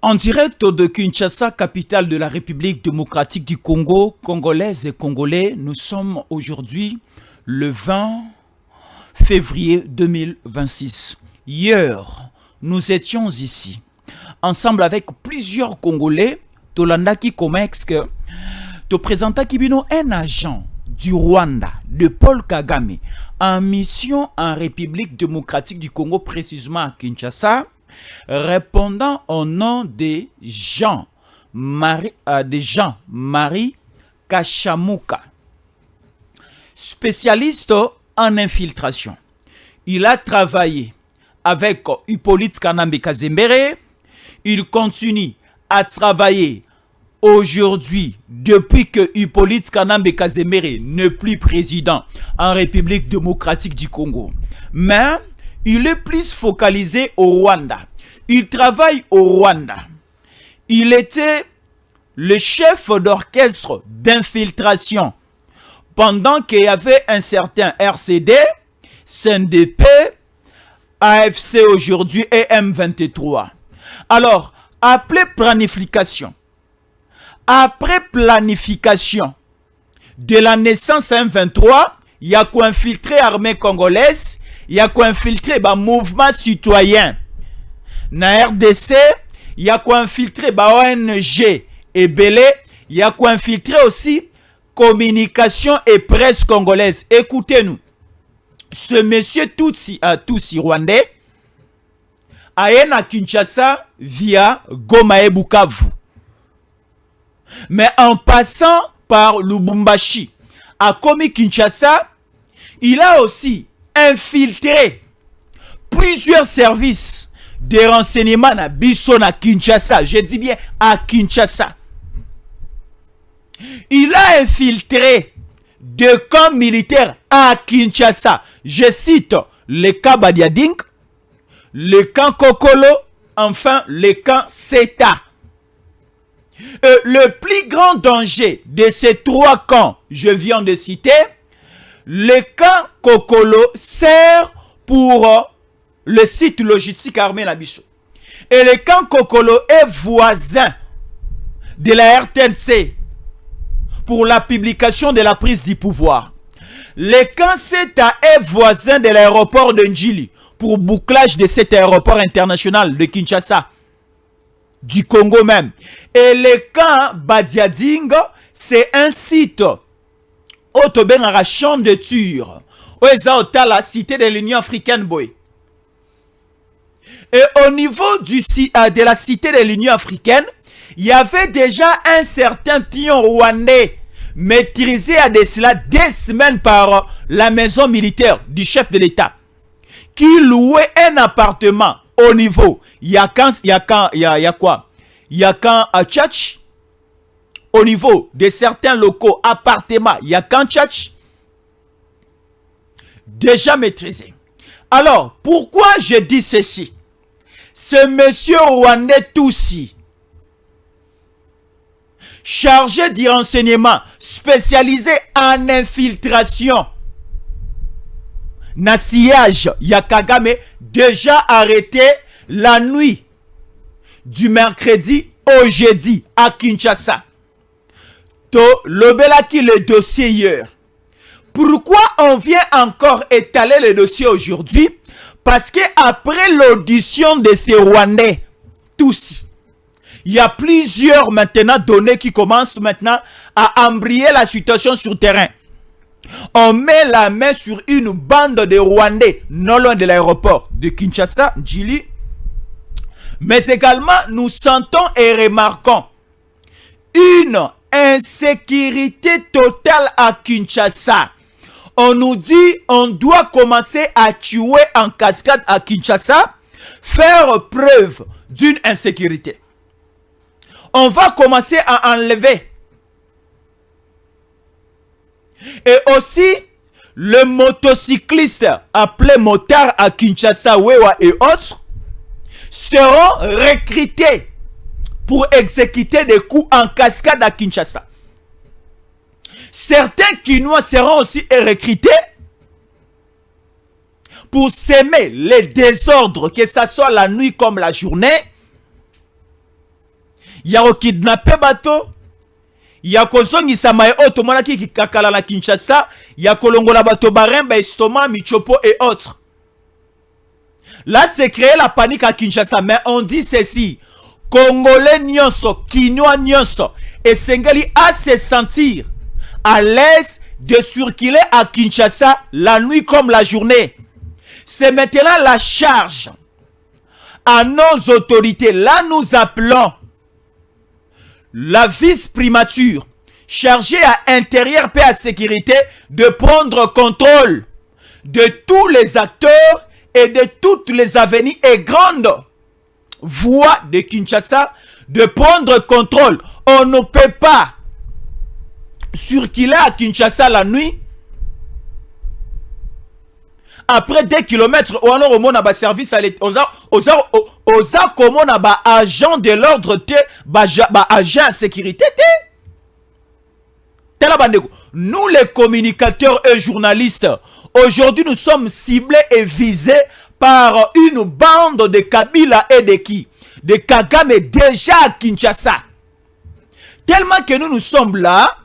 En direct de Kinshasa, capitale de la République démocratique du Congo, Congolaises et Congolais, nous sommes aujourd'hui le 20 février 2026. Hier, nous étions ici, ensemble avec plusieurs Congolais, Tolandaki Comex, te présenta Kibino un agent du Rwanda, de Paul Kagame, en mission en République démocratique du Congo, précisément à Kinshasa, répondant au nom de Jean-Marie Kachamuka, spécialiste en infiltration. Il a travaillé avec Hippolyte Kanambe Kazembere. Il continue à travailler aujourd'hui, depuis que Hippolyte Kanambe Kazembere n'est plus président en République démocratique du Congo. Mais il est plus focalisé au Rwanda. Il travaille au Rwanda. Il était le chef d'orchestre d'infiltration pendant qu'il y avait un certain RCD, CNDP, AFC aujourd'hui et M23. Alors, après planification de la naissance M23, il y a quoi infiltrer l'armée congolaise, il y a quoi infiltrer le mouvement citoyen. Na RDC, il y a quoi infiltrer ONG et Belé, il y a quoi infiltrer aussi communication et presse congolaise. Écoutez-nous, ce monsieur Tutsi rwandais a à Kinshasa via Goma et Bukavu. Mais en passant par Lubumbashi, à Komi Kinshasa, il a aussi infiltré plusieurs services de renseignements à Bisso à Kinshasa. Je dis bien à Kinshasa. Il a infiltré deux camps militaires à Kinshasa. Je cite le camp Badiading, le camp Kokolo, enfin le camp Seta. Le plus grand danger de ces trois camps, je viens de citer, le camp Kokolo sert pour le site logistique armé Nabiso. Et le camp Kokolo est voisin de la RTNC pour la publication de la prise du pouvoir. Le camp Seta est voisin de l'aéroport de Njili pour bouclage de cet aéroport international de Kinshasa, du Congo même. Et le camp Badiading, c'est un site où tu as un champ de tir, où tu as la cité de l'Union africaine. Et au niveau de la cité de l'Union africaine, il y avait déjà un certain pion rwandais maîtrisé à cela 2 semaines par la maison militaire du chef de l'État, qui louait un appartement au niveau Yakan Tchatch, au niveau de certains locaux, appartements Yakan Tchatch, déjà maîtrisé. Alors, pourquoi je dis ceci? Ce monsieur rwandais Tutsi, chargé du renseignement, spécialisé en infiltration, na sillage Yakagame, déjà arrêté la nuit du mercredi au jeudi à Kinshasa. To lobelaki le dossier hier. Pourquoi on vient encore étaler le dossier aujourd'hui? Parce que après l'audition de ces Rwandais, tous, il y a plusieurs maintenant données qui commencent maintenant à embrayer la situation sur le terrain. On met la main sur une bande de Rwandais non loin de l'aéroport de Kinshasa, Njili. Mais également, nous sentons et remarquons une insécurité totale à Kinshasa. On nous dit on doit commencer à tuer en cascade à Kinshasa, faire preuve d'une insécurité. On va commencer à enlever. Et aussi, le motocycliste appelé motard à Kinshasa, Wewa et autres seront recrutés pour exécuter des coups en cascade à Kinshasa. Certains Kinois seront aussi recrutés pour s'aimer les désordres, que ce soit la nuit comme la journée, ya kidnapper bato, ya kozongisa mai oto mona ki kakala na Kinshasa, ya kolongola bato baremba estomac, michopo et autres. Là, c'est créer la panique à Kinshasa. Mais on dit ceci. Congolais nyonso, Kinois nyonso, et Sengali à se sentir à l'aise de circuler à Kinshasa la nuit comme la journée. C'est maintenant la charge à nos autorités. Là, nous appelons la vice-primature chargée à intérieur et à sécurité de prendre contrôle de tous les acteurs et de toutes les avenues et grandes voies de Kinshasa, de prendre contrôle. On ne peut pas circuler à Kinshasa la nuit. Après 2 kilomètres, on a un service à l'État. On a un agent de l'ordre, un agent de sécurité. Nous, les communicateurs et journalistes, aujourd'hui, nous sommes ciblés et visés par une bande de Kabila et de qui? De Kagame déjà à Kinshasa. Tellement que nous sommes là,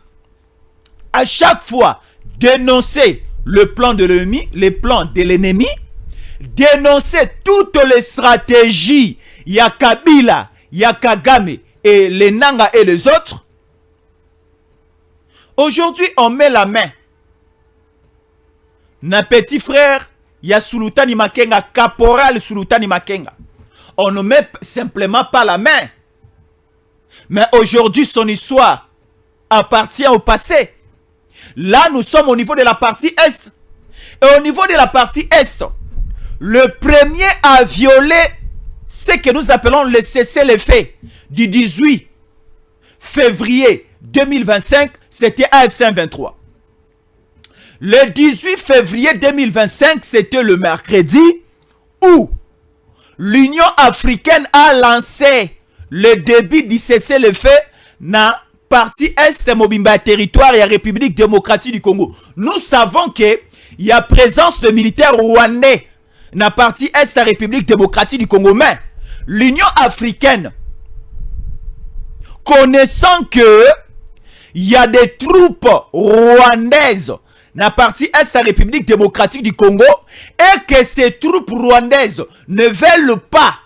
à chaque fois, dénoncer le plan de l'ennemi, les plans de l'ennemi, dénoncer toutes les stratégies, il y a Kabila, il y a Kagame et les Nanga et les autres. Aujourd'hui, on met la main. Na petit frère, il y a Sultani Makenga, caporal Sultani Makenga. On ne met simplement pas la main. Mais aujourd'hui, son histoire appartient au passé. Là, nous sommes au niveau de la partie Est. Et au niveau de la partie Est, le premier à violer ce que nous appelons le cessez-le-feu du 18 février 2025, c'était AFC M23. Le 18 février 2025, c'était le mercredi où l'Union africaine a lancé le début du cessez-le-feu dans partie Est Mobimba territoire et la République démocratique du Congo. Nous savons qu'il y a présence de militaires rwandais dans la partie Est de la République démocratique du Congo. Mais l'Union africaine, connaissant que il y a des troupes rwandaises dans la partie Est de la République démocratique du Congo et que ces troupes rwandaises ne veulent pas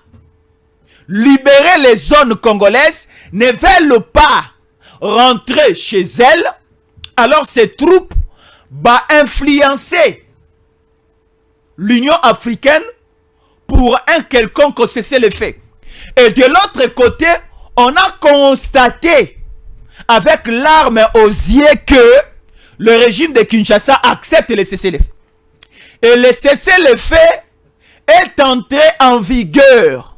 libérer les zones congolaises, ne veulent pas rentrer chez elles, alors ces troupes vont influencer l'Union africaine pour un quelconque cessez-le-feu. Et de l'autre côté, on a constaté avec l'arme aux yeux que le régime de Kinshasa accepte le cessez-le-feu. Et le cessez-le-feu est entré en vigueur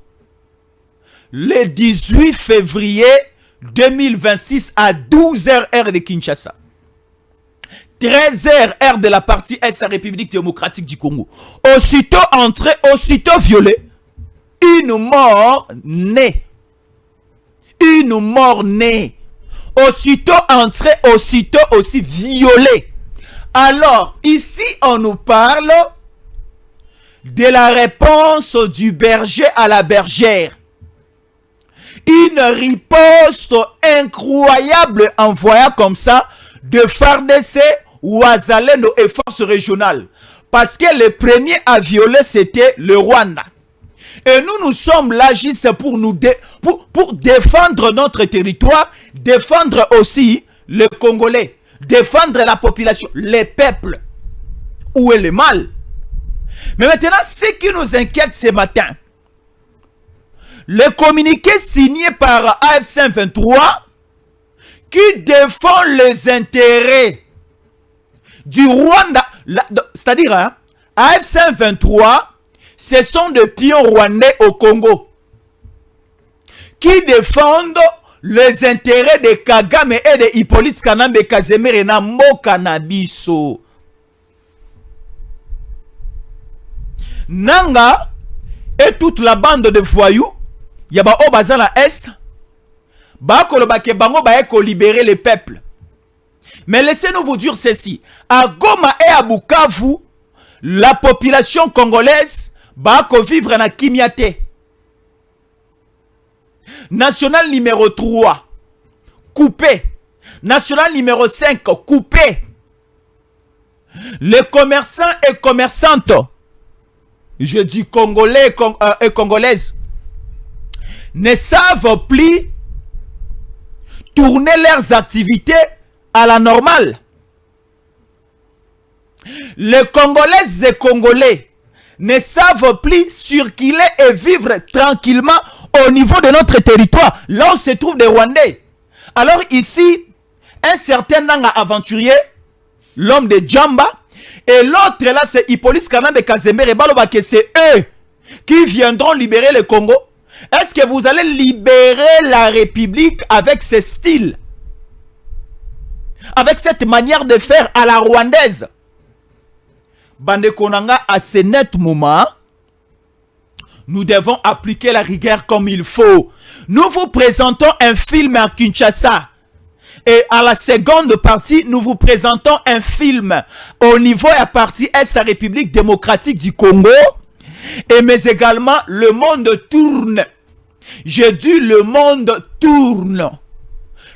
le 18 février 2026 à 12h heure de Kinshasa. 13h heure de la partie Est de la République démocratique du Congo. Aussitôt entré, aussitôt violé, une mort née. Une mort née. Aussitôt entré, aussitôt aussi violé. Alors, ici, on nous parle de la réponse du berger à la bergère. Une riposte incroyable envoyée comme ça de FARDC, Ouazalendo et forces régionales. Parce que le premier à violer, c'était le Rwanda. Et nous sommes là juste pour pour défendre notre territoire, défendre aussi les Congolais, défendre la population, les peuples. Où est le mal? Mais maintenant, ce qui nous inquiète ce matin, le communiqué signé par AFC M23 qui défend les intérêts du Rwanda, c'est-à-dire AFC M23, ce sont des pions rwandais au Congo qui défendent les intérêts de Kagame et de Hippolyte Kanambe Kazemere na mboka na biso. Nanga et toute la bande de voyous, yaba o baza na Est, ba koloba ke bango ba eko libérer les peuples. Mais laissez-nous vous dire ceci, à Goma et à Bukavu, la population congolaise va vivre na kimiate. National numéro 3, coupé. National numéro 5, coupé. Les commerçants et commerçantes, je dis congolais et congolaises, ne savent plus tourner leurs activités à la normale. Les Congolaises et Congolais ne savent plus circuler et vivre tranquillement au niveau de notre territoire, là où se trouvent des Rwandais. Alors ici, un certain Nanga aventurier, l'homme de Djamba, et l'autre là c'est Hippolyte Kanambe Kazembe Baloba, que c'est eux qui viendront libérer le Congo. Est-ce que vous allez libérer la République avec ce style, avec cette manière de faire à la rwandaise? Bande Konanga, à ce net moment, nous devons appliquer la rigueur comme il faut. Nous vous présentons un film à Kinshasa. Et à la seconde partie, nous vous présentons un film au niveau et à partie est la République démocratique du Congo. Et mais également, le monde tourne. J'ai dit le monde tourne.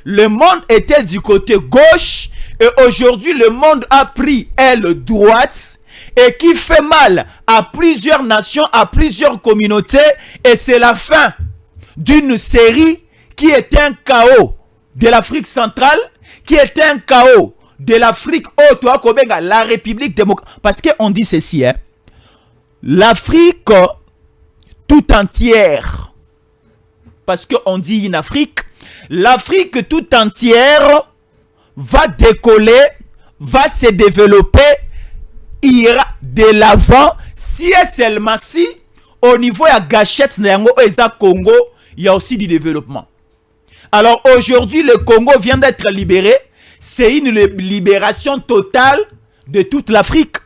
Le monde était du côté gauche et aujourd'hui, le monde a pris aile droite. Et qui fait mal à plusieurs nations, à plusieurs communautés. Et c'est la fin d'une série qui est un chaos de l'Afrique centrale, qui est un chaos de l'Afrique la République démocratique. Parce qu'on dit ceci, hein, l'Afrique tout entière, parce qu'on dit une Afrique, l'Afrique tout entière va décoller, va se développer, ira de l'avant si et seulement si au niveau de gâchette et Congo, il y a aussi du développement. Alors aujourd'hui, le Congo vient d'être libéré. C'est une libération totale de toute l'Afrique.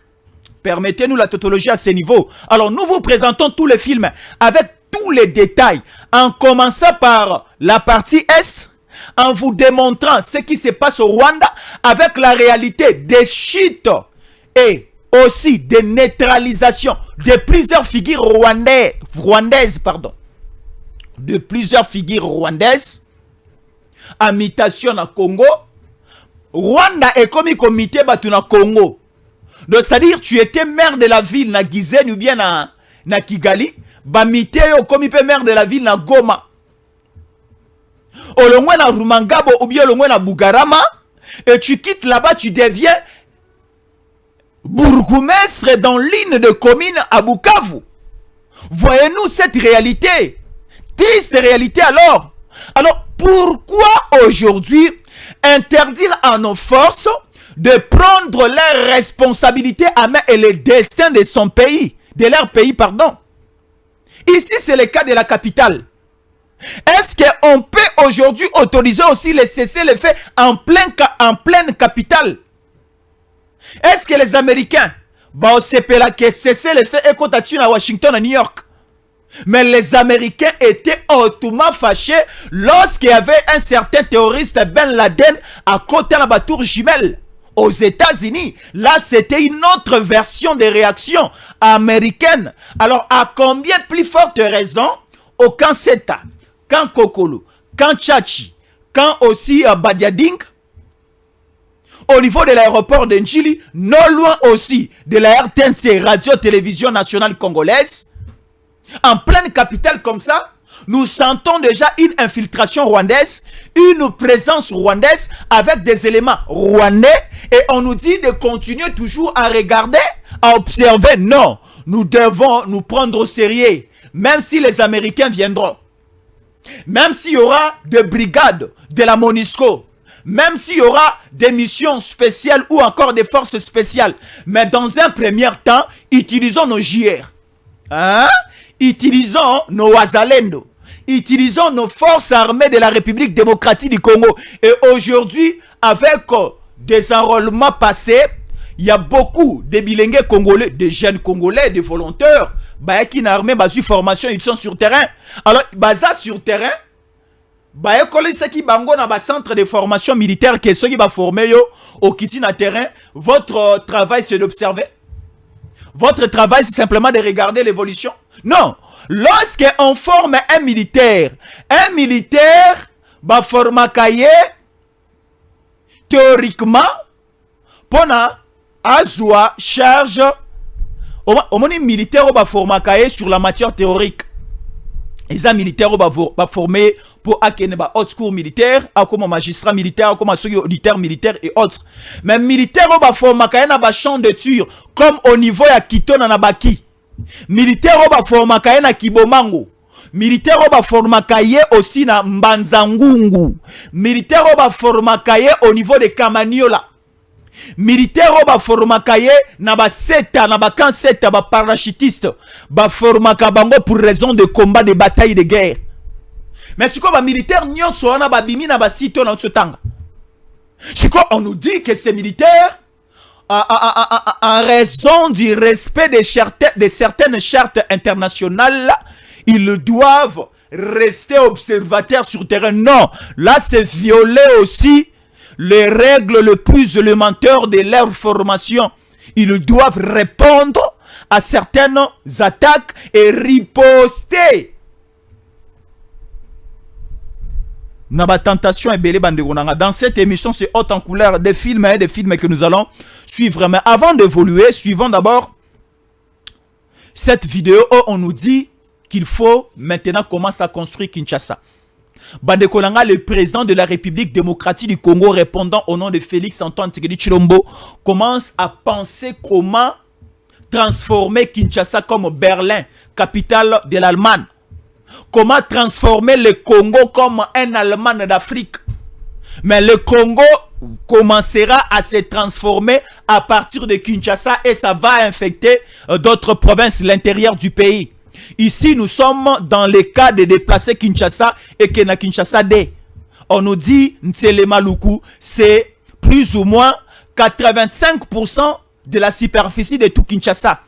Permettez-nous la tautologie à ce niveau. Alors nous vous présentons tous les films avec tous les détails, en commençant par la partie Est, en vous démontrant ce qui se passe au Rwanda avec la réalité des chutes et aussi de neutralisation de plusieurs figures rwandaises, de plusieurs figures rwandaises, imitation à Congo. Rwanda est comme comité batu na Congo. Donc c'est-à-dire tu étais maire de la ville na Gizen ou bien na Kigali, bamité yo comme maire de la ville na Goma. Olongwe na Rumangabo ou bien olongwe na Bugarama, et tu quittes là-bas, tu deviens bourgmestre dans l'une de commune à Bukavu. Voyez-nous cette réalité, triste réalité alors. Alors pourquoi aujourd'hui interdire à nos forces de prendre leurs responsabilités à main et le destin de son pays, de leur pays, pardon. Ici c'est le cas de la capitale. Est-ce qu'on peut aujourd'hui autoriser aussi les cessez-le-feu en pleine capitale? Est-ce que les Américains, bah, c'est que cessez-le-feu et continue à Washington, à New York? Mais les Américains étaient hautement fâchés lorsqu'il y avait un certain terroriste Ben Laden à côté de la tour jumelle aux États-Unis. Là, c'était une autre version des réactions américaines. Alors, à combien plus forte raison, au camp Seta, camp Kokolo, camp Tchachi, camp aussi Badiading, au niveau de l'aéroport de Njili, non loin aussi de la RTNC, Radio-Télévision Nationale Congolaise, en pleine capitale comme ça, nous sentons déjà une infiltration rwandaise, une présence rwandaise avec des éléments rwandais et on nous dit de continuer toujours à regarder, à observer. Non, nous devons nous prendre au sérieux, même si les Américains viendront, même s'il y aura des brigades de la MONUSCO, même s'il y aura des missions spéciales ou encore des forces spéciales. Mais dans un premier temps, utilisons nos JR. Hein? Utilisons nos Wazalendo. Utilisons nos forces armées de la République démocratique du Congo. Et aujourd'hui, avec des enrôlements passés, il y a beaucoup de bilingues congolais, de jeunes congolais, de volontaires, qui n'ont armé, sur formation, ils sont sur terrain. Alors, sur terrain, centre de formation militaire qui sont qui va former au Kitina terrain. Votre travail c'est d'observer. Votre travail c'est simplement de regarder l'évolution. Non, lorsqu'on forme un militaire va former théoriquement pona azwa charge au moins militaire va former sur la matière théorique. Les militaires va former pour akene ba haute cour militaire, comme magistrat militaire, comme auditeur militaire et autres. Mais militaire va former na ba champ de tir comme au niveau ya Kito na Nabaki. Militaire va former na Kibomango. Militaire va former aussi na Mbanzangungu. Militaire va former au niveau de Kamaniola. Militaire va former na ba seta na ba kanseta ba parachutiste ba former bango pour raison de combat, de bataille, de guerre. Mais c'est quoi militaire nyonso wana ba bimi na ba sito na tsotanga. C'est quoi on nous dit que ces militaires en raison du respect de certaines chartes internationales, ils doivent rester observateurs sur terrain. Non, là c'est violer aussi les règles les plus élémentaires de leur formation. Ils doivent répondre à certaines attaques et riposter. Dans cette émission, c'est haute en couleur des films que nous allons suivre. Mais avant d'évoluer, suivons d'abord cette vidéo où on nous dit qu'il faut maintenant commencer à construire Kinshasa. Bandekolanga, le président de la République démocratique du Congo, répondant au nom de Félix Antoine Tshisekedi Tshilombo, commence à penser comment transformer Kinshasa comme Berlin, capitale de l'Allemagne. Comment transformer le Congo comme un Allemagne d'Afrique. Mais le Congo commencera à se transformer à partir de Kinshasa et ça va infecter d'autres provinces, l'intérieur du pays. Ici, nous sommes dans le cas de déplacer Kinshasa et Kena Kinshasa D. On nous dit, Ntsele Maluku, c'est plus ou moins 85% de la superficie de tout Kinshasa.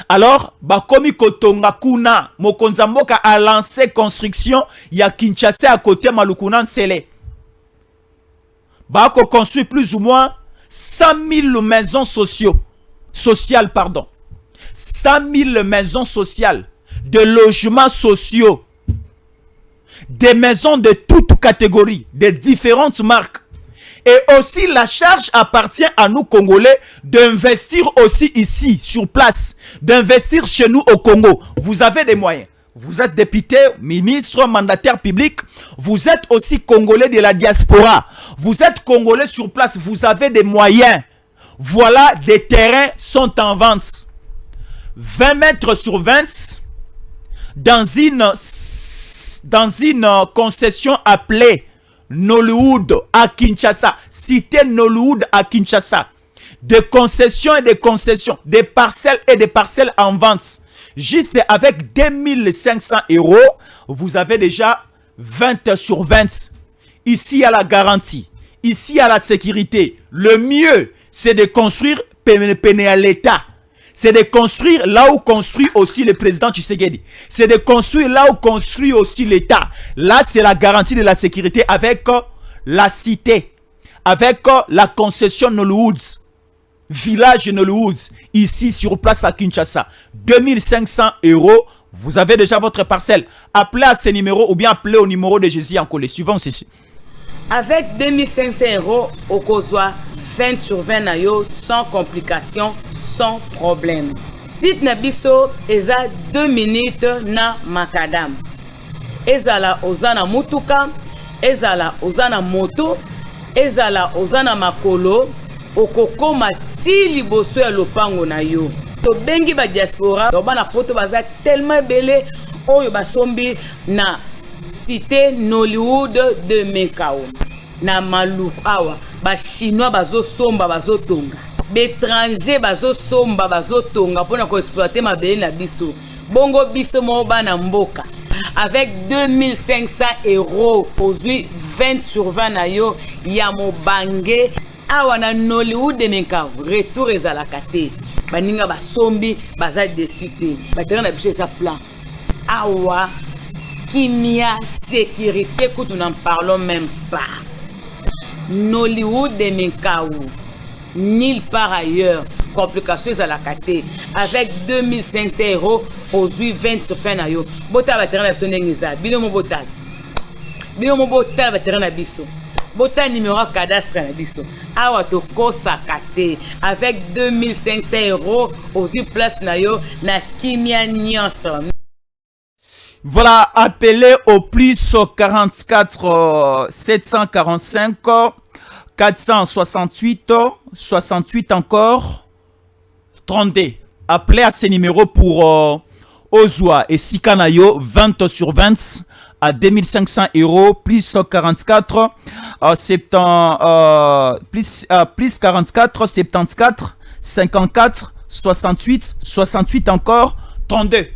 Alors, Bakomi Kotonga Kuna, Mokonzamboka a lancé construction, il y a Kinshasa à côté Malukuna Nsele. Bako construit plus ou moins 100 000 maisons sociales, 100 000 maisons sociales, de logements sociaux, des maisons de toutes catégories, de différentes marques. Et aussi, la charge appartient à nous, Congolais, d'investir aussi ici, sur place, d'investir chez nous au Congo. Vous avez des moyens. Vous êtes député, ministre, mandataire public. Vous êtes aussi Congolais de la diaspora. Vous êtes Congolais sur place. Vous avez des moyens. Voilà, des terrains sont en vente. 20 mètres sur 20 dans une concession appelée Nollywood à Kinshasa, cité Nollywood à Kinshasa. Des concessions et des concessions, des parcelles et des parcelles en vente. Juste avec 2500 €, vous avez déjà 20 sur 20. Ici, il y a la garantie. Ici, il y a la sécurité. Le mieux, c'est de construire péné à l'État. C'est de construire là où construit aussi le président Tshisekedi. C'est de construire là où construit aussi l'État. Là, c'est la garantie de la sécurité avec la cité, avec la concession Nollywood, village Nollywood, ici sur place à Kinshasa. 2500 €, vous avez déjà votre parcelle. Appelez à ce numéro ou bien appelez au numéro de Jésus en collé. Suivons ceci. Avec 2500 € au Kozwa, 20 sur 20 na yo, sans complications, sans problème. Site Nabiso, eza 2 minutes na Makadam. Ezala ozana mutuka, ezala ozana moto, ezala ozana makolo, okoko mati liboso ya lopango na yo. To bengi ba diaspora, to bana poto baza tellement belé, oyo basombi na cité Nollywood de Mekao. Na Malukawa, ba chinois bazo somba bazo tonga. Bétranger bazo somba bazo tonga pour na ko exploiter ma belle na biso. Bongo biso mo bana mboka. Avec 2500 € aujourd'hui 20 sur 20 na yo ya mobange awa na Nollywood de Mekao. Retour ezalaka te. Baninga basombi baza dessus te. Ba terrain na biso sa plan. Awa kimia sécurité que nous n'en parlons même pas. Nollywood de Mekao, nulle part ailleurs. complication à la carte. Avec 2500 € aux 20 sur fin nayo. Bota va terrain na ngiza. Bino mo botal. Bino mo botal va terrain na biso. Bota numéro cadastre na biso. Awa to kosa kate avec 2500 € aux 8 places nayo na kimia nyonso. Voilà, appelez au plus 44 745 468 68 encore 32. Appelez à ces numéros pour Ozwa et Sikanayo 20 sur 20 à 2500 € plus 44 plus 44 74 54 68 68 encore 32.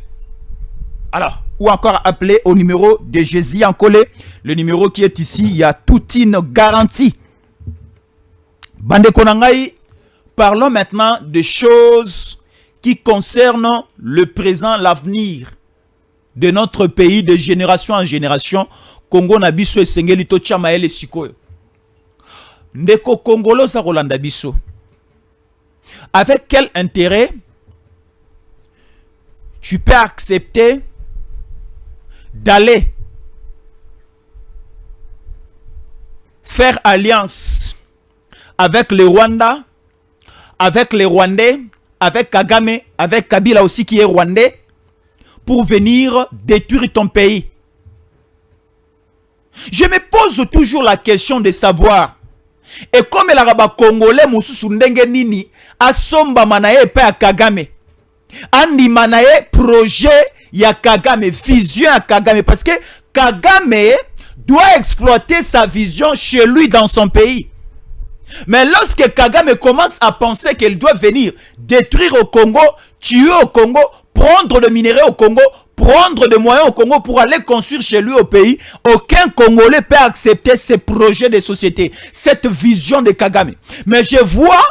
Alors, ou encore appeler au numéro de Jésus en collé, le numéro qui est ici, il y a toute une garantie. Bande Konangai, parlons maintenant de choses qui concernent le présent, l'avenir de notre pays de génération en génération. Congo na biso esengeli to chamaele sikoyo. Ndeko Congolo sa Rolanda biso. Avec quel intérêt tu peux accepter d'aller faire alliance avec le Rwanda, avec les Rwandais, avec Kagame, avec Kabila aussi qui est Rwandais, pour venir détruire ton pays? Je me pose toujours la question de savoir, et comme el araba congolais mususu ndenge nini asomba manaye pe a Kagame, andi manaye projet ya Kagame, vision à Kagame, parce que Kagame doit exploiter sa vision chez lui dans son pays. Mais lorsque Kagame commence à penser qu'il doit venir détruire au Congo, tuer au Congo, prendre de minerais au Congo, prendre des moyens au Congo pour aller construire chez lui au pays, aucun Congolais peut accepter ces projets de société, cette vision de Kagame. Mais je vois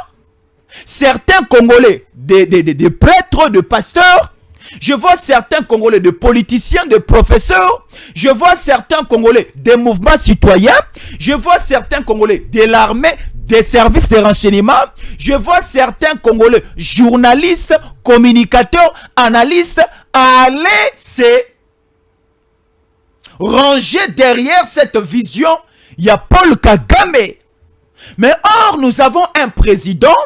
certains Congolais, des prêtres, de pasteurs, je vois certains Congolais de politiciens, de professeurs, je vois certains Congolais des mouvements citoyens, je vois certains Congolais de l'armée, des services de renseignement, je vois certains Congolais journalistes, communicateurs, analystes, aller se ranger derrière cette vision. Il y a Paul Kagame. Mais or, nous avons un président,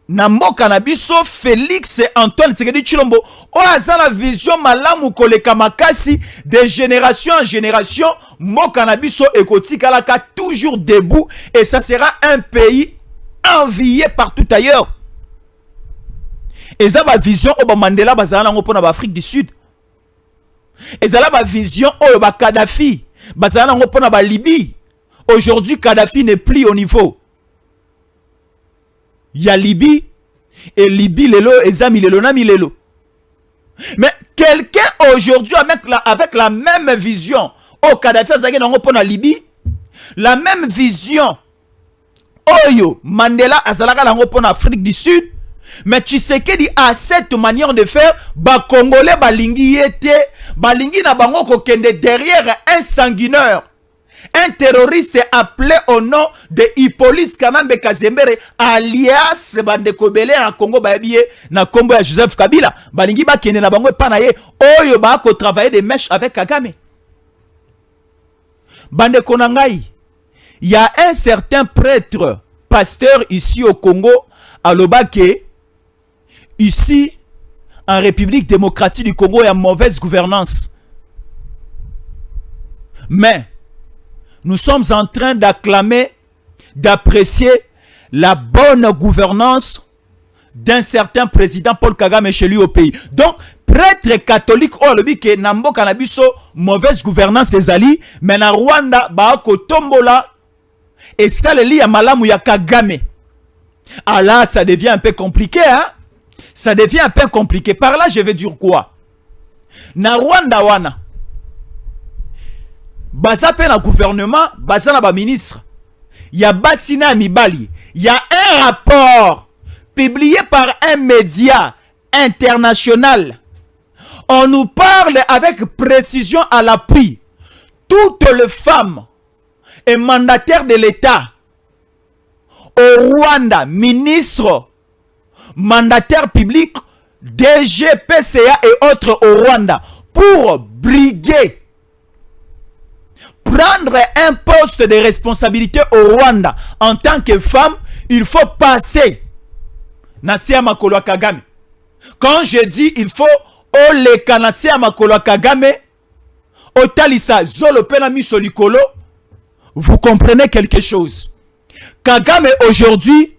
Namboka Nabiso Félix Antoine Tshisekedi Tshilombo, on a la vision malamu koleka makasi de génération en génération. Mboka Nabiso ekoti kalaka toujours debout et ça sera un pays envié partout ailleurs. Et ça ma vision au Mandela bazana ngo pona ba Afrique du Sud. Et ça la vision au ba Kadhafi bazana ngo pona ba Libye. Aujourd'hui Kadhafi n'est plus au niveau. Il y a Libye et Libye lelo ezami lelo nami lelo. Mais quelqu'un aujourd'hui avec la même vision au Kadhafi azaki nango pona Libye, la même vision oyo Mandela azalaka nango pona Afrique du Sud, mais tu sais que dit à cette manière de faire ba Congolais balingi yete balingi na bango kokende derrière un sanguineur, un terroriste appelé au nom de Hippolyte Kanambe Kazembere alias Bandeko Belé en Congo babiye na Kombo ya Joseph Kabila balingi ba kende na bango pa na ye oyo ba ko travailler des mèches avec Kagame. Bandeko nangai, il y a un certain prêtre pasteur ici au Congo à Lobake. Ici en République démocratique du Congo il y a mauvaise gouvernance. Mais nous sommes en train d'acclamer, d'apprécier la bonne gouvernance d'un certain président Paul Kagame chez lui au pays. Donc, prêtre catholique, oh, le bike, Nambo Kanabiso, mauvaise gouvernance ezali, mais na Rwanda, Baako Tombola, et ça le lit à Malamu ya Kagame. Ah là, ça devient un peu compliqué, hein? Ça devient un peu compliqué. Par là, je vais dire quoi? Na Rwanda wana. Baza pe na gouvernement, baza na ba ministre. Il y a Bassina Mibali. Il y a un rapport publié par un média international. On nous parle avec précision à l'appui. Toutes les femmes et mandataires de l'État au Rwanda, ministre, mandataire public, DG, PCA et autres au Rwanda, pour briguer, prendre un poste de responsabilité au Rwanda en tant que femme, il faut passer Nasia Makolo Kagame. Quand je dis il faut oleka Nasia Makolo Kagame, otalisa zolo penami solikolo, vous comprenez quelque chose. Kagame aujourd'hui,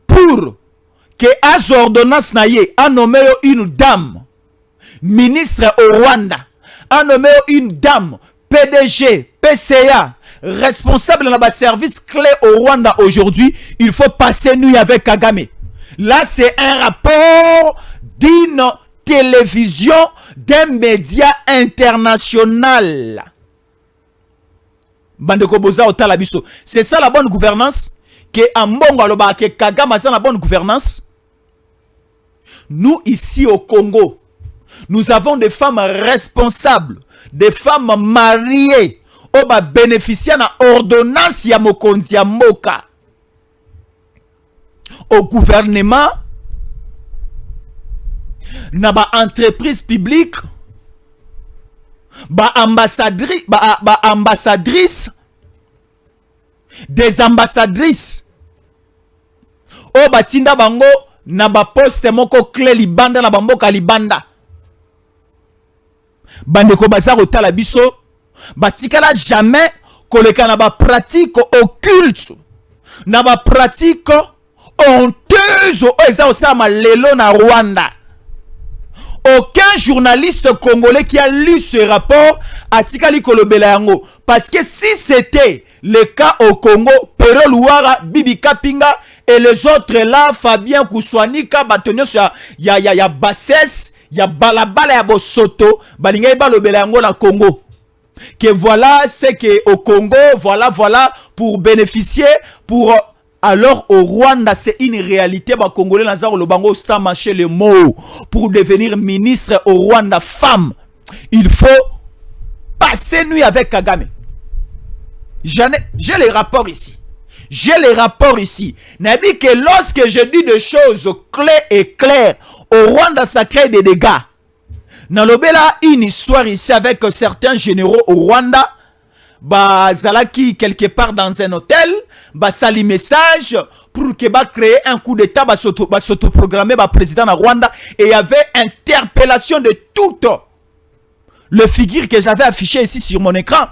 pour que az ordonnance naye a nommé une dame ministre au Rwanda, a nommé une dame PDG, PCA, responsable dans le service clé au Rwanda aujourd'hui, il faut passer nuit avec Kagame. Là, c'est un rapport d'une télévision, d'un média international. Bandeko Boza Otala Biso. C'est ça la bonne gouvernance? Que Ambongo Aloba, que Kagame a la bonne gouvernance? Nous, ici au Congo, nous avons des femmes responsables, des femmes mariées, qui bénéficient de l'ordonnance ya mokonzi ya mboka. Au gouvernement, na ba entreprise publique, ba ambassadrice, des ambassadrices, o batinda bango na ba poste moko clé libanda na bamboka libanda. Bandeko bazar otala biso, batikala jamais koleka na ba pratique occulte, na ba pratique honteuse eza osama lelo na Rwanda. Aucun journaliste congolais qui a lu ce rapport a tikali kolobela yango. Parce que si c'était le cas au Congo, Pero Louara, Bibi Kapinga et les autres là, Fabien Kouswanika, Batonio, ya Bassès, ya Balabala, ya Bosoto, Balingay Balobela yango na Congo. Que voilà, c'est que au Congo, voilà, pour bénéficier, pour... Alors au Rwanda, c'est une réalité. Bah, Congolais Lazaro Lobango sans mâcher les mots. Pour devenir ministre au Rwanda femme, il faut passer nuit avec Kagame. J'ai les rapports ici. Nabi que lorsque je dis des choses claires, au Rwanda ça crée des dégâts. Nalobela une histoire ici avec certains généraux au Rwanda. Bah Zalaki quelque part dans un hôtel, bah sali message pour que bah créer un coup d'état, bah s'autoprogrammer bah président de Rwanda, et il y avait interpellation de toutes les figures que j'avais affichées ici sur mon écran.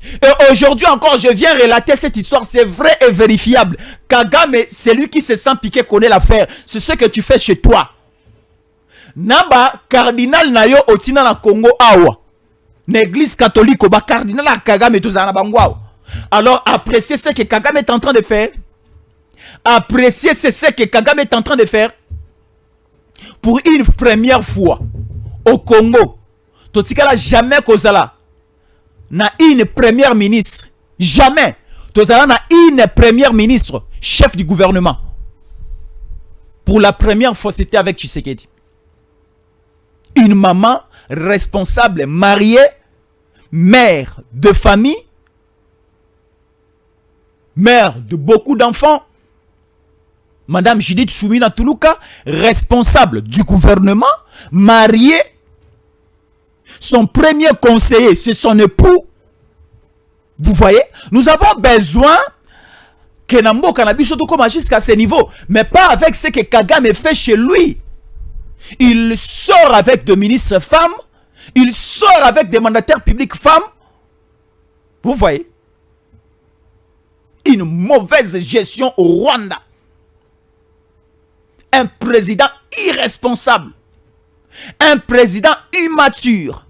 Et aujourd'hui encore, je viens relater cette histoire, c'est vrai et vérifiable. Kagame, c'est lui qui se sent piqué, connaît l'affaire. C'est ce que tu fais chez toi. Naba cardinal nayo otina na Congo awa. L'église catholique au cardinal à Kagame tout ça na bangwao. Alors appréciez ce que Kagame est en train de faire. Appréciez ce que Kagame est en train de faire. Pour une première fois au Congo, totikala jamais kozala na une première ministre, jamais tozala na une première ministre chef du gouvernement. Pour la première fois, c'était avec Tshisekedi. Une maman responsable, mariée, mère de famille, mère de beaucoup d'enfants, Madame Judith Soumina Toulouka, responsable du gouvernement, mariée, son premier conseiller, c'est son époux. Vous voyez, nous avons besoin que Nambo Cannabis soit jusqu'à ce niveau, mais pas avec ce que Kagame fait chez lui. Il sort avec des ministres femmes, il sort avec des mandataires publics femmes. Vous voyez, une mauvaise gestion au Rwanda. Un président irresponsable, un président immature.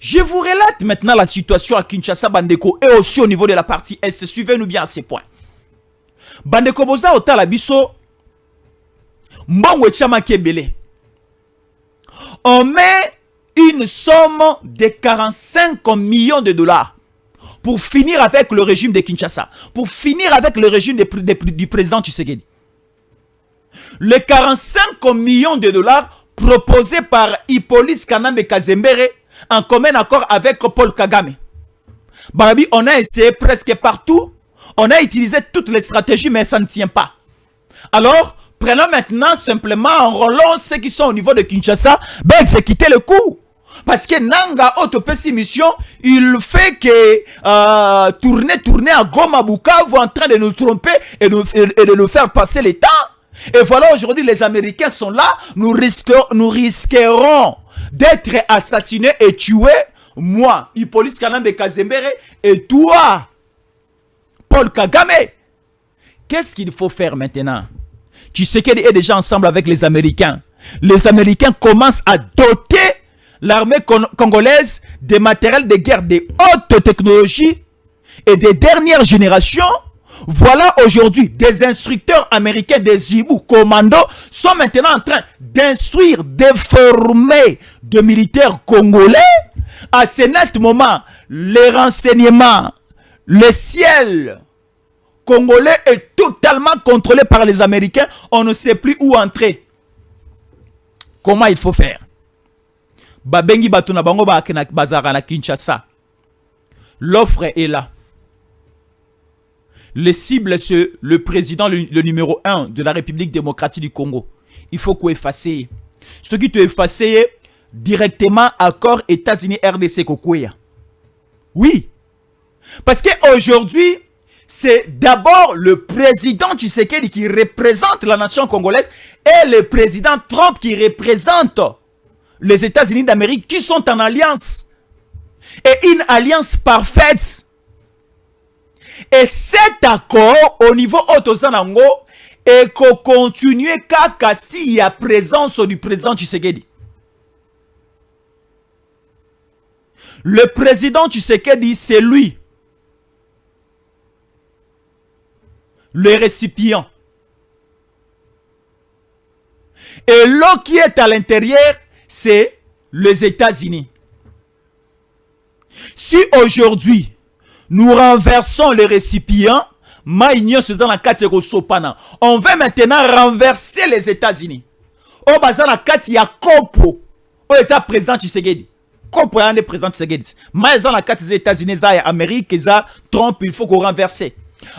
Je vous relate maintenant la situation à Kinshasa, Bandeko, et aussi au niveau de la partie Est. Suivez-nous bien à ces points. Bandeko Boza Otala Biso, Mbongo Chama Kebele. On met une somme de 45 millions de dollars pour finir avec le régime de Kinshasa, pour finir avec le régime du président Tshisekedi. Les 45 millions de dollars proposés par Hippolyte Kanambe Kazembere en commun accord avec Paul Kagame. Barabi, on a essayé presque partout On a utilisé toutes les stratégies, mais ça ne tient pas. Alors, prenons maintenant simplement, enrôlons ceux qui sont au niveau de Kinshasa, ben exécuter le coup. Parce que Nanga Autopessi Mission, il fait que tourner à Goma Bukavu en train de nous tromper et de nous faire passer le temps. Et voilà, aujourd'hui, les Américains sont là. Nous risquerons d'être assassinés et tués. Moi, Hippolyte Kanambe Kazembere, et toi, Paul Kagame. Qu'est-ce qu'il faut faire maintenant? Tu sais qu'elle est déjà ensemble avec les Américains. Les Américains commencent à doter l'armée congolaise des matériels de guerre de haute technologie et des dernières générations. Voilà aujourd'hui des instructeurs américains des Zibou commandos sont maintenant en train d'instruire, de former des militaires congolais. À ce net moment, les renseignements, le ciel congolais est totalement contrôlé par les Américains. On ne sait plus où entrer. Comment il faut faire? Babengi batuna bango bazara na Kinshasa. L'offre est là. Les cibles, c'est le président, le numéro 1 de la République démocratique du Congo. Il faut qu'on efface. Ce qui te efface directement accord États-Unis RDC Kokoya. Oui. Parce qu'aujourd'hui, c'est d'abord le président Tshisekedi qui représente la nation congolaise et le président Trump qui représente les États-Unis d'Amérique qui sont en alliance. Et une alliance parfaite. Et cet accord au niveau Otozanango est qu'on continue kaka s'il y a présence du président Tshisekedi. Le président Tshisekedi, c'est lui. Le récipient. Et l'eau qui est à l'intérieur, c'est les États-Unis. Si aujourd'hui, nous renversons les récipients, on va maintenant renverser les États-Unis. Au bazar na kati ya kopo. O eza président Tshisekedi. Kopo ya président Tshisekedi. Mais dans la carte des États-Unis, za Amérique, za Trump, il faut qu'on renverse.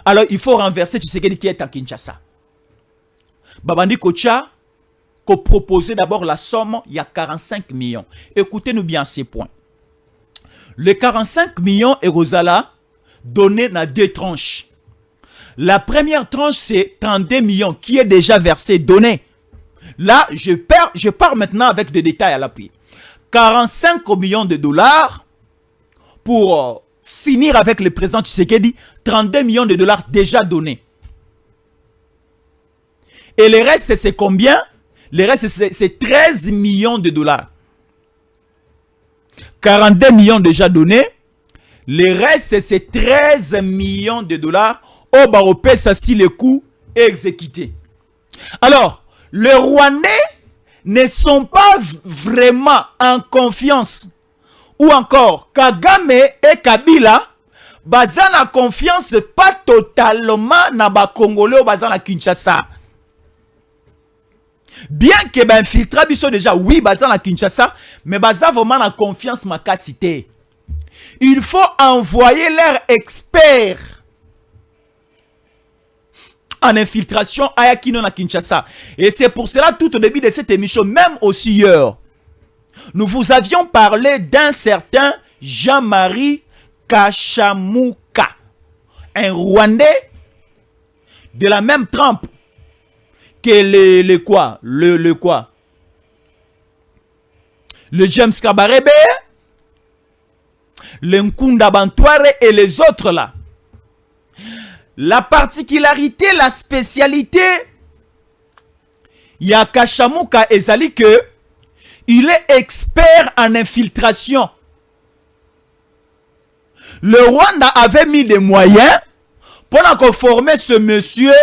Alors il faut renverser Tshisekedi qui est à Kinshasa. Babandi Kocha qu'on proposait d'abord la somme, il y a 45 millions. Écoutez-nous bien ces points. Les 45 millions Erosala donné dans deux tranches. La première tranche, c'est 32 millions qui est déjà versé, donné. Là, je pars maintenant avec des détails à l'appui. 45 millions de dollars pour finir avec le président Tshisekedi. 32 millions de dollars déjà donnés. Et le reste, c'est combien? Le reste, c'est 13 millions de dollars. 42 millions déjà donnés. Le reste, c'est 13 millions de dollars. Au Baropé, ça si le coût est exécuté. Alors, les Rwandais ne sont pas vraiment en confiance. Ou encore, Kagame et Kabila, bazan la confiance pas totalement na ba Congolais ou bazan la Kinshasa. Bien que ben infiltra biso déjà, oui, bazan la Kinshasa, mais bazan vraiment la confiance ma cité. Il faut envoyer leurs experts en infiltration à Yakino na Kinshasa. Et c'est pour cela, tout au début de cette émission, même aussi hier, nous vous avions parlé d'un certain Jean-Marie Kashamouka, un Rwandais de la même trempe que le James Kabarebe, le Nkunda Bantoire et les autres là. La particularité, la spécialité, il y a Kashamouka Ezali que il est expert en infiltration. Le Rwanda avait mis des moyens pour former ce monsieur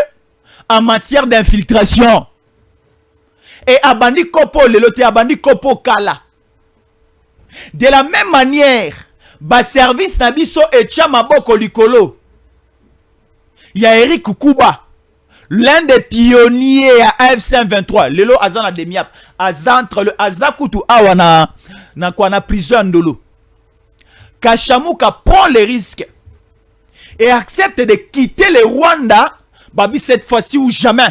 en matière d'infiltration. Et Abandi Kopo, le loté Abandi Kopo Kala. De la même manière, bas service Nabiso et Chamaboko Likolo. Il y a Eric Kukuba, l'un des pionniers à AFC 23. Lelo Azan a demiap. Azantre le Azakutu Awana na prison Ndolo. Kashamouka prend les risques. et accepte de quitter le Rwanda, babi cette fois-ci ou jamais.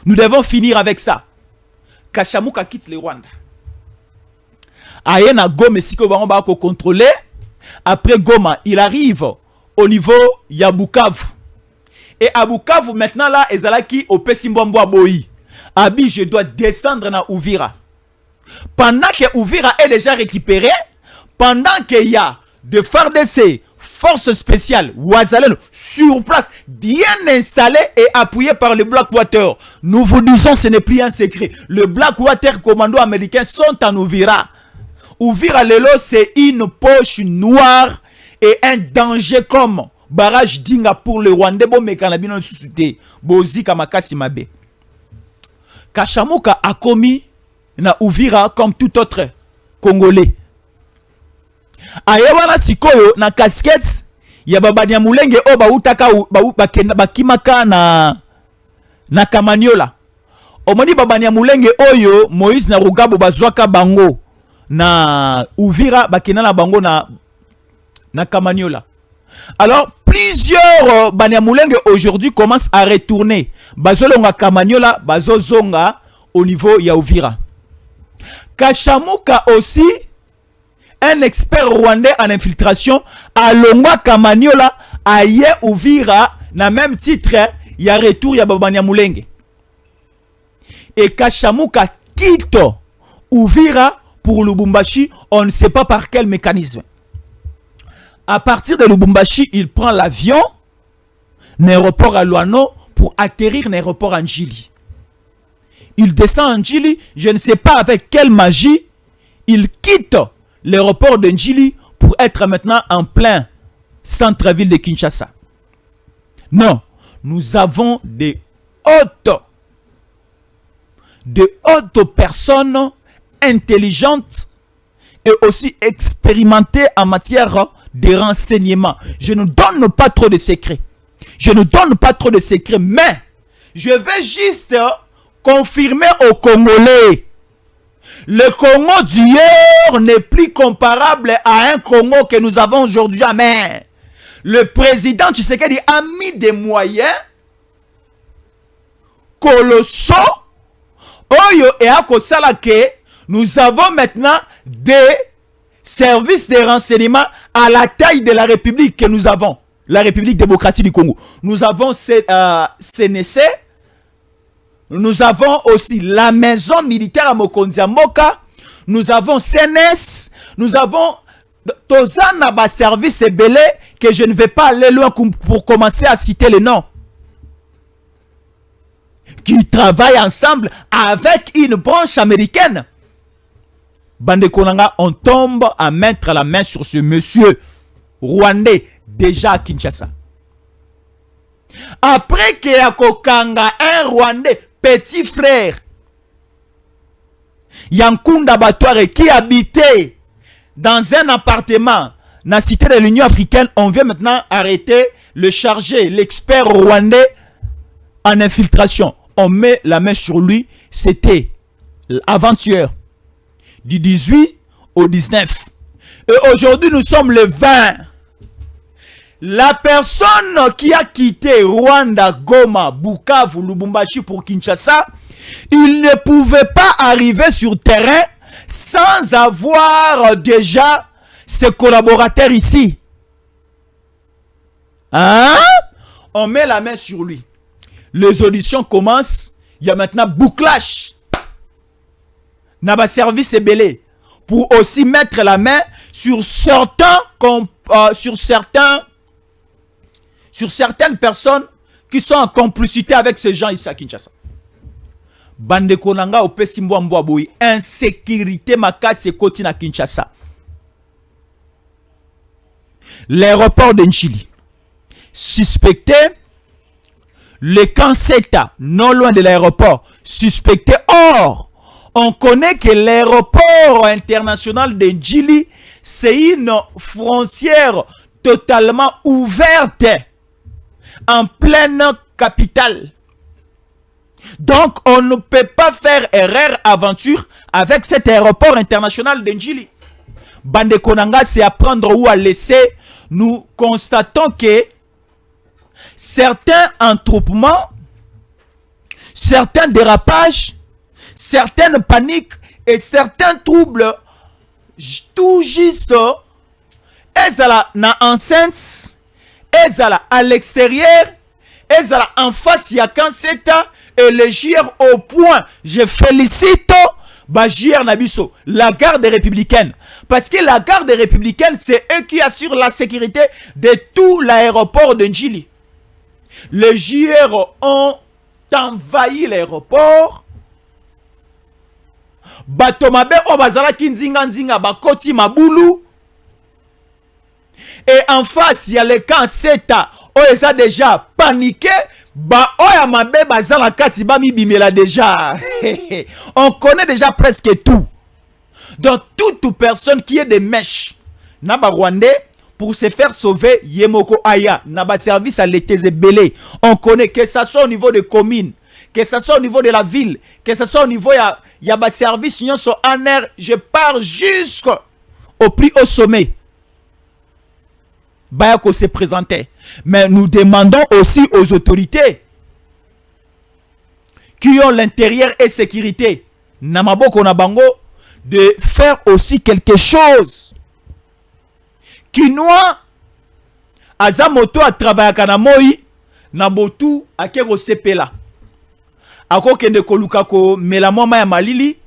Nous devons finir avec ça. Kashamuka quitte le Rwanda. Ayena Goma siko bango ba ko contrôler. Après Goma, il arrive au niveau ya Bukavu. Et à Bukavu maintenant là, ezalaki au Pesimbombo Boyi. Abi, je dois descendre na Uvira. Pendant que Uvira est déjà récupéré, pendant qu'il y a de FARDC, forces spéciales, Ouazaleno, sur place, bien installés et appuyés par le Blackwater. Nous vous disons, ce n'est plus un secret. Le Blackwater commando américain sont en Uvira. Uvira Lelo, c'est une poche noire et un danger comme barrage dinga pour le Rwandais. Bon, mais kanabino susute, bozi kamakasi mabe. Kashamuka a commis na Uvira comme tout autre Congolais. Ayewana sikoyo na casquette ya babanya mulenge o bautaka bakimaka na Kamanyola. Omoni babanya mulenge oyo Moïse na Rugabo bazwaka bango na Uvira bakina na bango na Kamanyola. Alors plusieurs Banyamulenge aujourd'hui commencent à retourner. Bazolonga Kamanyola, bazozonga au niveau ya Uvira. Kashamuka aussi, un expert rwandais en infiltration, à Longwa Kamanyola, à Ye Uvira, na même titre, il y a retour ya Banyamulenge. Et Kashamuka quitte Uvira pour Lubumbashi, on ne sait pas par quel mécanisme. À partir de Lubumbashi, il prend l'avion, l'aéroport à Luano, pour atterrir l'aéroport à Njili. Il descend à Njili, je ne sais pas avec quelle magie, il quitte l'aéroport de Njili pour être maintenant en plein centre-ville de Kinshasa. Non, nous avons des hautes personnes intelligentes et aussi expérimentées en matière de renseignements. Je ne donne pas trop de secrets. Je ne donne pas trop de secrets, mais je vais juste confirmer aux Congolais. Le Congo d'hier n'est plus comparable à un Congo que nous avons aujourd'hui. Amen. Le président Tshisekedi a mis des moyens colossaux. Oyo et akosala ke nous avons maintenant des services de renseignement à la taille de la République que nous avons. La République démocratique du Congo. Nous avons CNC. Nous avons aussi la maison militaire à Mokonzi Mboka. Nous avons CNS. Nous avons Tozana ba service belé que je ne vais pas aller loin pour commencer à citer les noms. Qui travaillent ensemble avec une branche américaine. Bande Konanga, on tombe à mettre la main sur ce monsieur rwandais déjà à Kinshasa. Après qu'il y a Kokanga, un rwandais petit frère, Yankunda Batouare, qui habitait dans un appartement dans la cité de l'Union africaine, on vient maintenant arrêter le chargé, l'expert rwandais en infiltration. On met la main sur lui. C'était avant-hier, du 18 au 19. Et aujourd'hui, nous sommes le 20. La personne qui a quitté Rwanda, Goma, Bukavu, Lubumbashi pour Kinshasa, il ne pouvait pas arriver sur terrain sans avoir déjà ses collaborateurs ici. Hein? On met la main sur lui. Les auditions commencent. Il y a maintenant bouclage. Naba service est belé. Pour aussi mettre la main sur certaines personnes qui sont en complicité avec ces gens ici à Kinshasa. Bande Konanga au Pesimbo Mboaboui. Insécurité makasi koti na Kinshasa. L'aéroport de Njili. Suspecté. Le Kanseta, non loin de l'aéroport, suspecté. Or, on connaît que l'aéroport international de Njili, c'est une frontière totalement ouverte en pleine capitale. Donc, on ne peut pas faire erreur aventure avec cet aéroport international de Njili. Bande Konanga, c'est à prendre ou à laisser. Nous constatons que certains entroupements, certains dérapages, certaines paniques et certains troubles, tout juste, ezala na enceinte, ezala à l'extérieur, ezala en face ya Kanseta et les JR au point. Je félicite JR Nabiso, la garde républicaine. Parce que la garde républicaine, c'est eux qui assurent la sécurité de tout l'aéroport de Njili. Les JR ont envahi l'aéroport. Batomabe obazala kinzinga nzinga bakoti mabulu. Et en face, il y a le camp Seta. Oh, ils ont déjà paniqué. Oya mabe bazala kati bami bimela déjà. On connaît déjà presque tout. Donc toute personne qui est des mèches naba Rwandais pour se faire sauver Yemoko Aya naba service à l'été belé. On connaît que ça soit au niveau de communes, que ça soit au niveau de la ville, que ça soit au niveau y a service union sur en air, je pars jusqu'au plus haut sommet. Bayako se présentait. Mais nous demandons aussi aux autorités qui ont l'intérieur et sécurité Namaboko Nabango de faire aussi quelque chose. Kinoa Azamoto a travaillé à Kanamoi Nabotu a Kero Sepela. Ako kende kolukako melamoma ya malili.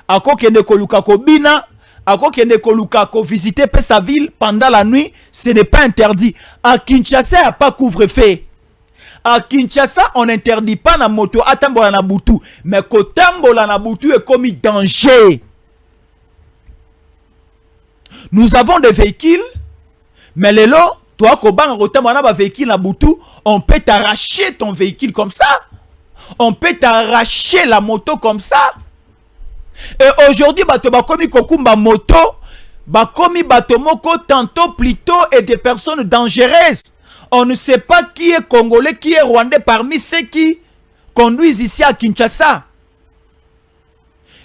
Ako kende kolukako bina. Ako kende kolukako visiter sa ville pendant la nuit. Ce n'est pas interdit. À Kinshasa, il n'y a pas couvre-feu. À Kinshasa, on n'interdit pas la moto atambola na butu. Mais kotambola na butu est commis danger. Nous avons des véhicules, mais les lots, toi, Koban, rotamana ba véhicule na butu, on peut t'arracher ton véhicule comme ça. On peut t'arracher la moto comme ça. Et aujourd'hui, bato bakomi kokumba moto, bakomi bato moko tantôt plutôt et des personnes dangereuses. On ne sait pas qui est congolais, qui est rwandais parmi ceux qui conduisent ici à Kinshasa.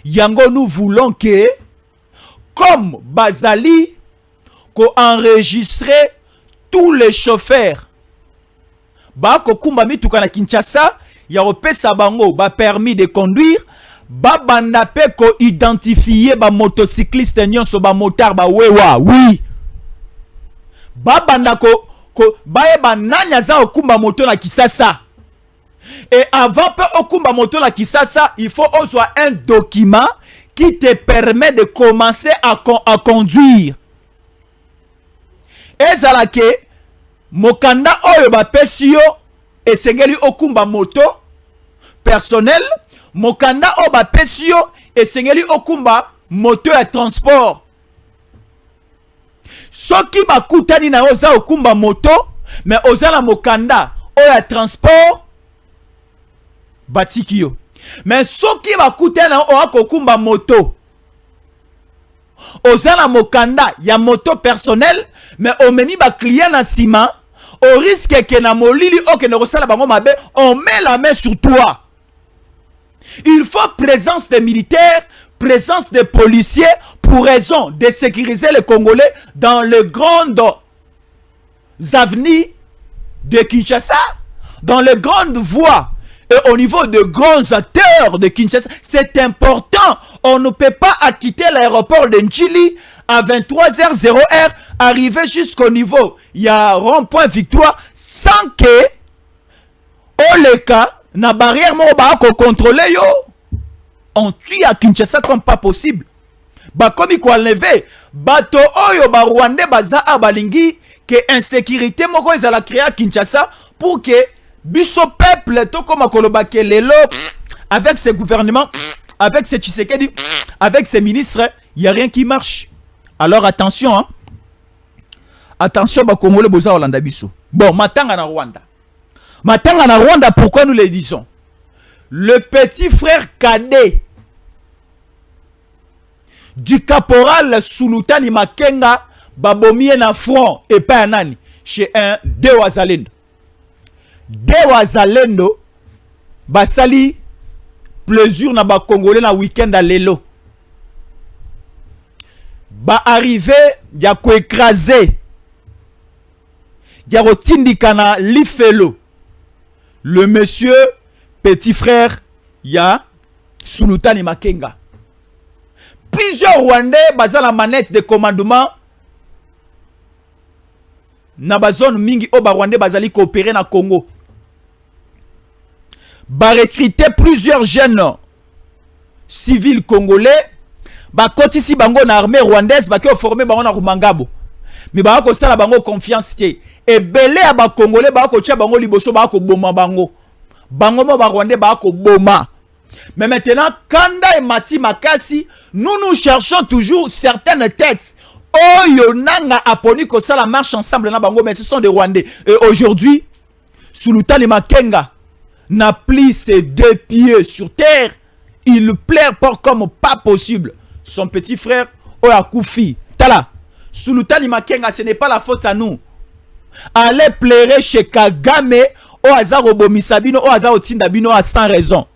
Yango, nous voulons que comme Bazali, qu'on enregistre tous les chauffeurs. Ba kokumba mituka na Kinshasa, ya opesa bango ba permis de conduire, ba bandape ko identifier ba motocycliste nyonso ba motard ba wewa, oui. Ba bandako ko ba eba nanya za okumba moto na Kisasa. Et avant pe okumba moto na Kisasa, il faut avoir un document qui te permet de commencer à conduire. Ezalake mokanda oyo ba pesio et sengeli okumba moto personnel, mokanda oyo ba pesio et sengeli okumba moto ya transport. Soki bakutani na oza okumba moto mais ozala mokanda oyo ya transport batikio. Mais soki bakutani na oyo kokumba moto ozala mokanda ya moto personnel mais omemi ba client na sima, au risque que na molili o que ne resala bango mabe, on met la main sur toi. Il faut présence des militaires, présence des policiers pour raison de sécuriser les Congolais dans les grandes avenues de Kinshasa, dans les grandes voies et au niveau de grands acteurs de Kinshasa. C'est important. On ne peut pas acquitter l'aéroport de Njili à 23h00, arriver jusqu'au niveau, il y a rond-point Victoire, sans que on le cas, na barrière moba ko contrôler yo. On tue à Kinshasa comme pas possible. Ba komi ko enlever bato oyo ba Rwandais baza abalingi que insécurité moko ezala créer à Kinshasa pour que biso peuple to comme koloba ke lelo avec ses gouvernements, avec ses Tshisekedi, avec ses ministres, il y a rien qui marche. Alors attention, hein. Attention, ba Congolais boza Hollanda biso. Bon, matanga na Rwanda. Matanga na Rwanda, pourquoi nous le disons? Le petit frère cadet du caporal Sulutani Makenga babomie na front et pas nani chez un Dewazalendo. Dewazalendo basali plaisir na ba Congolais na week-end à lelo. ba arrivé ya ko écraser ya rotindikana lifelo le monsieur petit frère ya Sulutani Makenga. Plusieurs Rwandais basant la manette de commandement na bazone mingi o ba Rwandais bazali coopérer na Congo. Ba recruter plusieurs jeunes civils congolais ba kotisi bango na armée rwandaise ba ke former bango na Rumangabo. Mais ba ko sala bango confiance te. Et belé a ba congolais ba ko tia bango liboso ba ko boma bango. Bango mo ba Rwandais ba ko boma. Mais maintenant, Kanda et Mati Makasi, nous cherchons toujours certaines têtes. Oh, Yonanga Aponi Kosa la marche ensemble na bango, mais ce sont des Rwandais. Et aujourd'hui, Sulutani Makenga n'a pris ses deux pieds sur terre. Il plaire pas comme pas possible. Son petit frère, Oya Koufi. Tala, Sulutani Makenga, ce n'est pas la faute à nous. Allez plairer chez Kagame, Oazaro Bomisabino, Oazaro Tindabino à sans raison.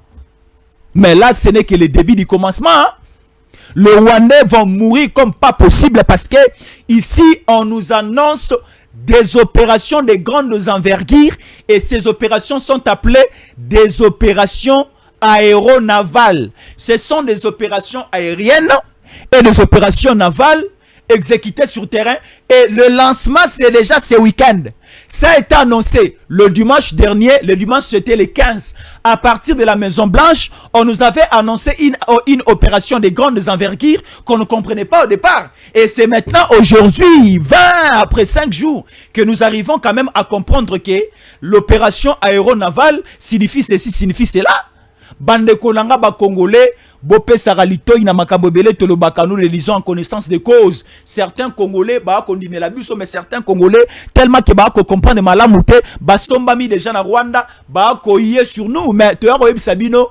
Mais là, ce n'est que le début du commencement. Hein? Les Rwandais vont mourir comme pas possible parce que ici, on nous annonce des opérations de grandes envergures et ces opérations sont appelées des opérations aéronavales. Ce sont des opérations aériennes et des opérations navales exécutées sur terrain et le lancement, c'est déjà ce week-end. Ça a été annoncé le dimanche dernier, le dimanche c'était le 15. À partir de la Maison Blanche, on nous avait annoncé une opération de grandes envergures qu'on ne comprenait pas au départ. Et c'est maintenant, aujourd'hui, 20 après 5 jours, que nous arrivons quand même à comprendre que l'opération aéronavale signifie ceci, signifie cela. Bande Kolanga ba Congolais, Bopé Saralito, Inamakabobele, Tolobaka, nous les lisons en connaissance de cause. Certains Congolais, bah, condamner la buso, mais certains Congolais, tellement que bah, qu'on comprend de malamouté, bah, sombami déjà na Rwanda, bah, koyé sur nous. Mais, tu vois, Sabino,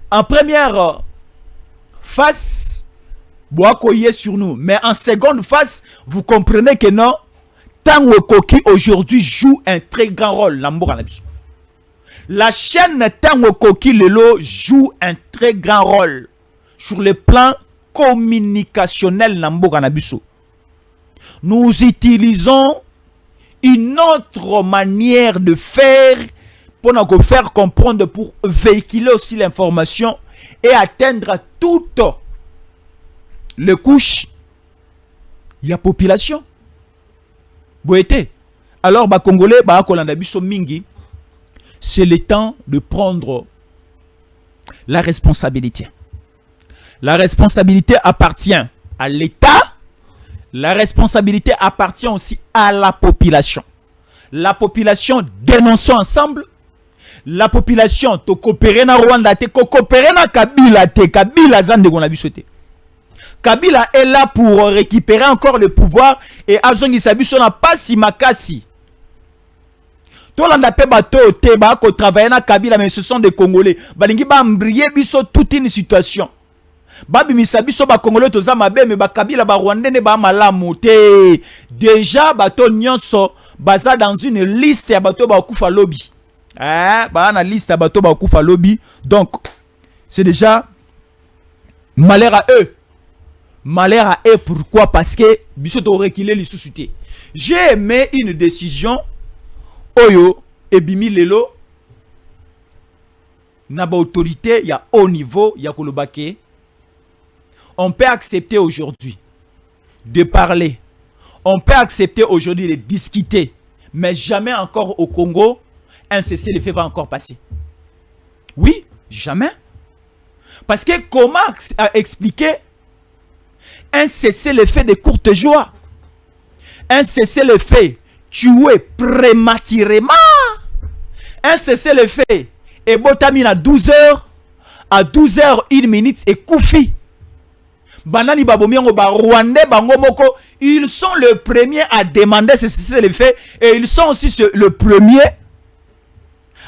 en première face, bah, koyé sur nous. Mais en seconde face, vous comprenez que non, Tango Koki aujourd'hui joue un très grand rôle, l'amour à la buso. La chaîne Tango Koki Lelo joue un très grand rôle sur le plan communicationnel Nambo Kanabiso. Nous utilisons une autre manière de faire pour nous faire comprendre, pour véhiculer aussi l'information et atteindre toutes les couches de la population. Boété. Alors, les Congolais, les Congolais, mingi. C'est le temps de prendre la responsabilité. La responsabilité appartient à l'État. La responsabilité appartient aussi à la population. La population, dénonçons ensemble. La population, to coopérer na Rwanda, te coopérer na Kabila, te Kabila zande qu'on a vu sauter. Kabila est là pour récupérer encore le pouvoir et Azongi Sabiso n'a pas si makasi. Tolanda pe bato te ba ko travailler na Kabila, mais ce sont des Congolais. Balingi ba mbrier biso toute une situation. Babi misabiso ba Congolais to za mabe, mais ba Kabila ba Rwandais ne ba malamu te. Déjà bato nyonso baza dans une liste ya bato ba kufa lobby. Ba na liste ya bato ba kufa lobby. Donc c'est déjà malheur à eux. Malheur à eux, pourquoi? Parce que biso to reculer les sous-sutés. J'ai aimé une décision Oyo ebimi lelo na ba autorité ya haut niveau ya kolobake. On peut accepter aujourd'hui de parler. On peut accepter aujourd'hui de discuter, mais jamais encore au Congo un cessez-le-feu va encore passer. Oui, jamais. Parce que comment expliquer un cessez-le-feu de courte joie? Un cessez-le-feu tué prématurément. Un cessez-le-feu et Botamine à 12h, à 12h01 et Koufi. Banani Babomiango ba Rwandais Bangomoko, ils sont le premier à demander ce cessez-le-feu et ils sont aussi le premier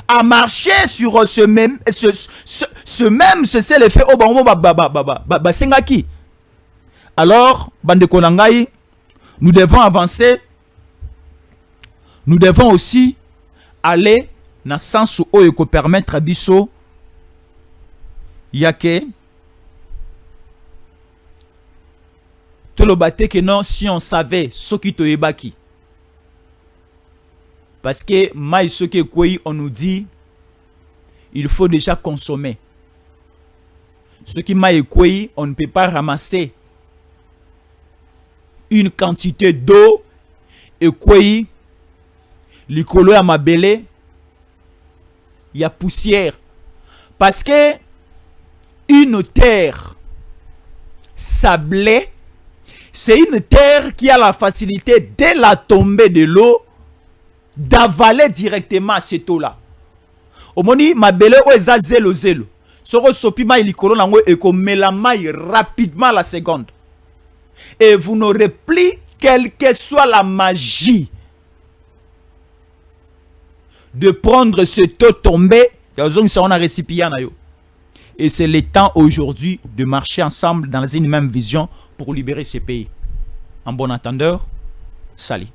à marcher sur ce même cessez-le-feu au Bangomo ba Sengaki. Alors, Bande Konangai, nous devons avancer. Nous devons aussi aller dans le sens où il peut permettre à Bisso Yake le baté que non, si on savait ce qui te ebaki. Parce que maï ce que quoi on nous dit, il faut déjà consommer. Ce qui m'a écoué, on ne peut pas ramasser une quantité d'eau et quoi l'icolo à ma belé, il y a poussière. Parce que une terre sablée, c'est une terre qui a la facilité, dès la tombée de l'eau, d'avaler directement cette eau-là. Au moni, ma belé ou eza zelo zelo. Soro sopi ma ilikolo nango et ko melamai rapidement la seconde. Et vous n'aurez plus, quelle que soit la magie, de prendre cette eau tombée. Et c'est le temps aujourd'hui de marcher ensemble dans une même vision pour libérer ces pays. En bon entendeur, salut.